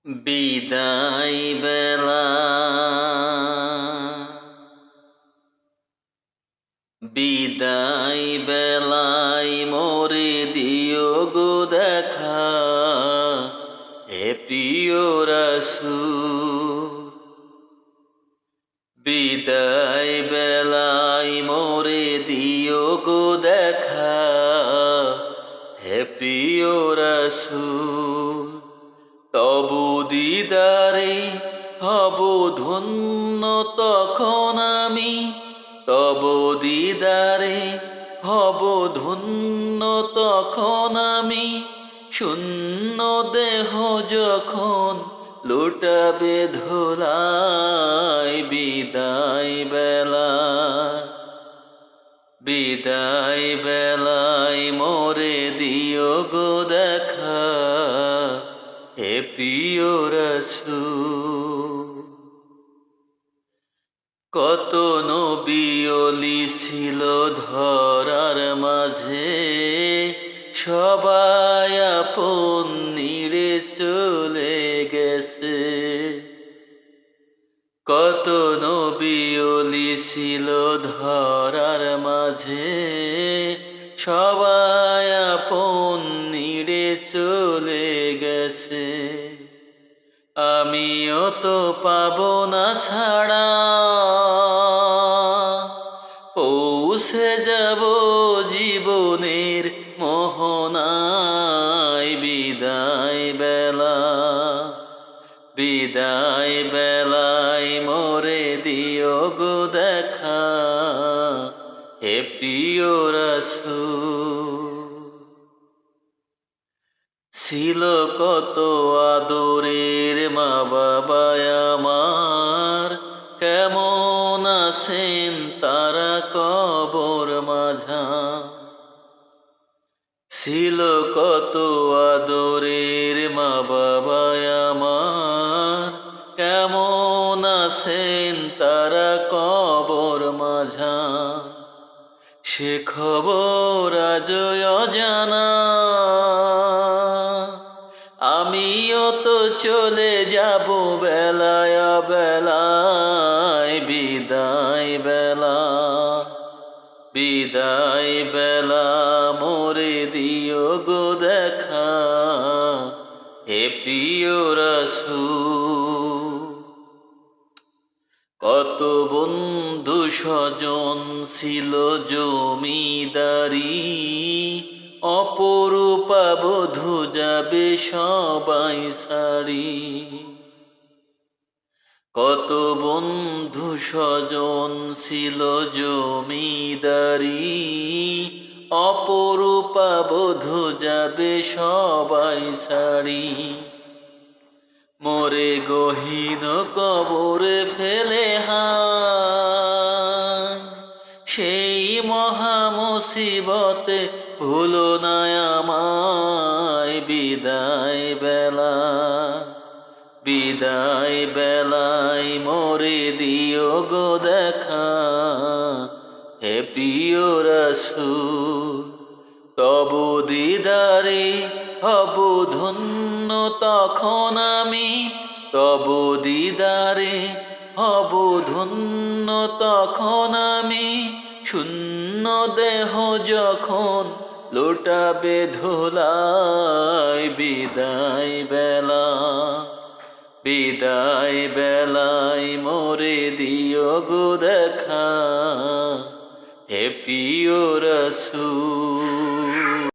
বিদায় বেলা বিদায় বেলায় মোরে দিও গো দেখা, হে প্রিয় রাসূল। বিদায় বেলায় মোরে দিও গো দেখা, হে প্রিয় রাসূল। তবু দিদারে হব ধন্য তখন আমি, তবু দিদারে হব ধন্য তখন আমি। শূন্য দেহ যখন লুটাবে ধুলায়, বিদায় বেলা বিদায় বেলায় মোরে দিও গো দেখা, হে প্রিয় রাসূল। কত নবী ওলি ছিল ধরার মাঝে, সবাই আপন নিরে চলে গেছে। কত নবী ওলি ছিল ধরার মাঝে, সবাই আপন নিরে চলে গেছে। আমিও তো পাবো না ছাড়া, পৌঁছে যাব জীবনের মোহনায়। বিদায় বেলা বিদায় বেলায় মোরে দিও গো দেখা, হে প্রিয় রাসূল। ছিল কত আদরের মা বাবা আমার, কেমন আছেন তারা কবর মাঝা। ছিল কত আদরের মা বাবা আমার, কেমন আছেন তারা কবর মাঝা। সে খবর আজ অজানা, আমিও তো চলে যাব বেলায় বেলায়। বিদায় বেলা বিদায় বেলা মোরে দিও গো দেখা, হে প্রিয় রাসূল। কত বন্ধু স্বজন ছিল জমিদারি, অপরূপা বধূ যাবে সবাই সারি। কত বন্ধু স্বজন ছিল জমিদারি, অপরূপা বধূ যাবে সবাই সারি। মোরে গহীন কবরে ফেলে হায়, সেই মহা মুসিবতে ভুলো না আমায়। বিদায় বেলা বিদায় বেলায় মোরে দিও গো দেখা, হে প্রিয় রাসূল। তবু দিদারে হব ধন্য তখন আমি, তবু দিদারে হব ধন্য তখন আমি। শূন্য দেহ যখন লুটাবে ধুলায়, বিদায় বেলা বিদায় বেলায় মোরে দিও গো দেখা, হে প্রিয় রাসূল।